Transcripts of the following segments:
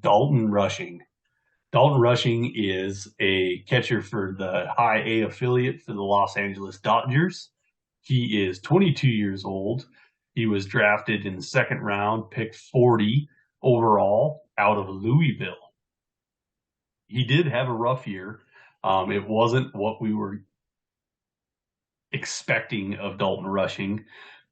Dalton Rushing. Dalton Rushing is a catcher for the High A affiliate for the Los Angeles Dodgers. He is 22 years old. He was drafted in the second round, picked 40 overall out of Louisville. He did have a rough year. It wasn't what we were expecting of Dalton Rushing,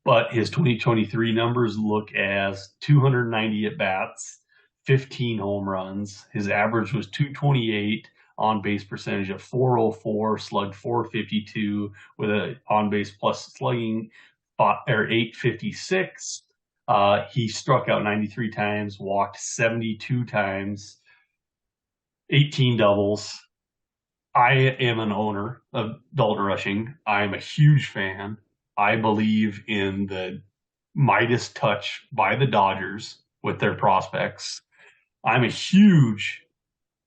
but his 2023 numbers look as 290 at bats, 15 home runs. His average was 228, on base percentage of 404, slugged 452 with a on base plus slugging or 856. He struck out 93 times, walked 72 times, 18 doubles. I am an owner of Dalton Rushing. I am a huge fan. I believe in the Midas touch by the Dodgers with their prospects. I'm a huge,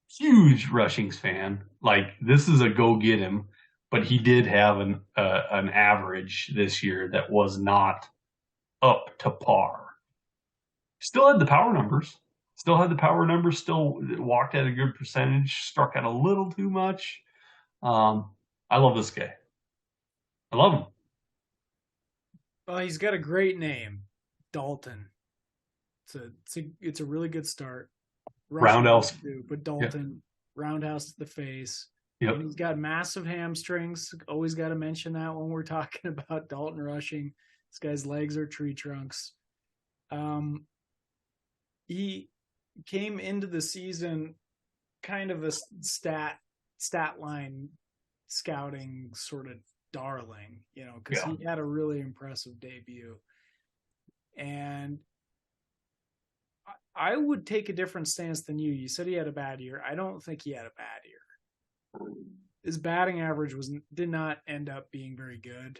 huge Rushings fan. Like, this is a go get him, but he did have an average this year that was not up to par. Still had the power numbers. Still walked at a good percentage, struck out a little too much. I love this guy. I love him. Well, he's got a great name, Dalton. It's a really good start. Roundhouse. Too, but Yeah. Dalton, roundhouse to the face. Yep. And he's got massive hamstrings. Always got to mention that when we're talking about Dalton Rushing. This guy's legs are tree trunks. He came into the season kind of a stat line scouting sort of darling, because he had a really impressive debut. And I would take a different stance than you. You said he had a bad year. I don't think he had a bad year. His batting average did not end up being very good,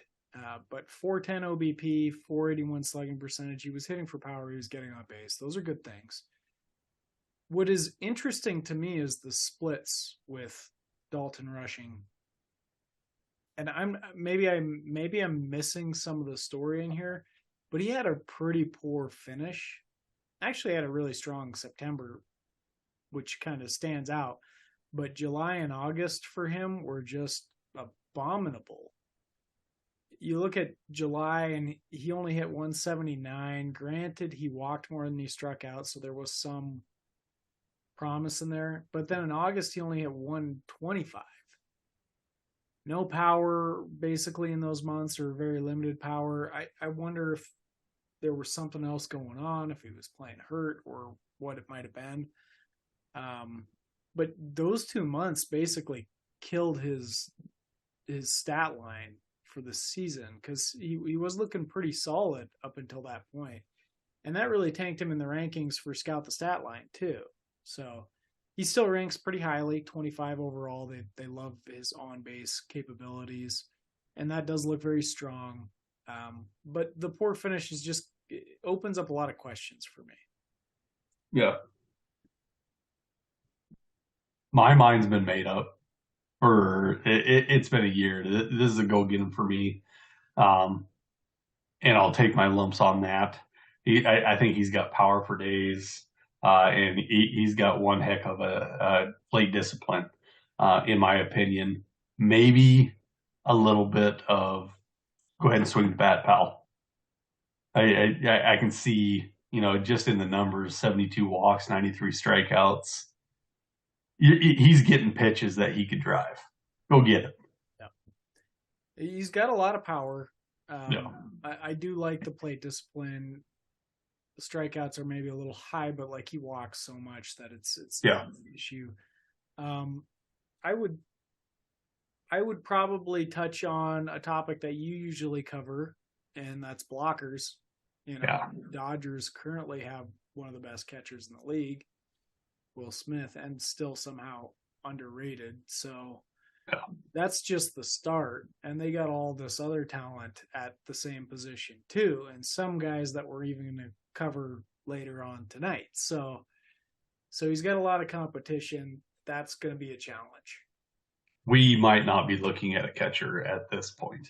but 410 OBP, 481 slugging percentage. He was hitting for power. He was getting on base. Those are good things. What is interesting to me is the splits with Dalton Rushing. And maybe I'm missing some of the story in here, but he had a pretty poor finish. Actually had a really strong September, which kind of stands out. But July and August for him were just abominable. You look at July and he only hit 179. Granted, he walked more than he struck out, so there was some promise in there. But then in August, he only hit 125. No power basically in those months, or very limited power. I wonder if there was something else going on, if he was playing hurt or what it might have been. But those 2 months basically killed his stat line for the season, because he was looking pretty solid up until that point. And that really tanked him in the rankings for Scout the Stat Line too. So he still ranks pretty highly, 25 overall. They love his on-base capabilities, and that does look very strong. But the poor finish it opens up a lot of questions for me. Yeah. My mind's been made up for it's been a year. This is a go get him for me. And I'll take my lumps on that. I think he's got power for days, and he's got one heck of a plate discipline, in my opinion. Maybe a little bit of go ahead and swing the bat, pal. I can see, just in the numbers, 72 walks, 93 strikeouts. He's getting pitches that he could drive. Go get it. Yeah. He's got a lot of power. Yeah. I do like the plate discipline. The strikeouts are maybe a little high, but like, he walks so much that it's not an issue. I would probably touch on a topic that you usually cover, and that's blockers. Dodgers currently have one of the best catchers in the league, Will Smith, and still somehow underrated. So that's just the start. And they got all this other talent at the same position too, and some guys that we're even going to cover later on tonight. So he's got a lot of competition. That's going to be a challenge. We might not be looking at a catcher at this point.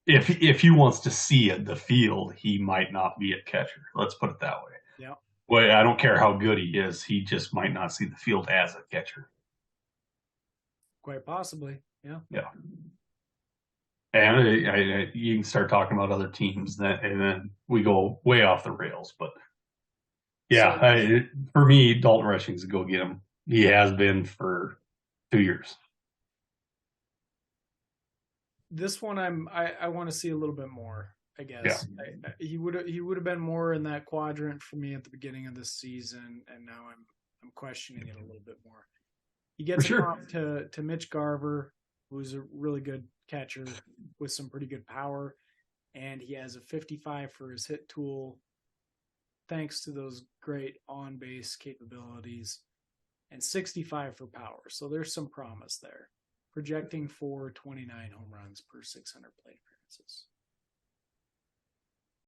If he wants to see the field, he might not be a catcher. Let's put it that way. Yeah. Well, I don't care how good he is. He just might not see the field as a catcher. Quite possibly. Yeah. Yeah. And you can start talking about other teams, and then we go way off the rails. But yeah, So for me, Dalton Rushing's a go get him. He has been for 2 years. this one I want to see a little bit more. I Yeah, guess he would have been more in that quadrant for me at the beginning of the season, and now I'm questioning it a little bit more. He for gets a sure. comp to Mitch Garver, who's a really good catcher with some pretty good power, and he has a 55 for his hit tool, thanks to those great on base capabilities, and 65 for power. So there's some promise there. Projecting for 29 home runs per 600 plate appearances.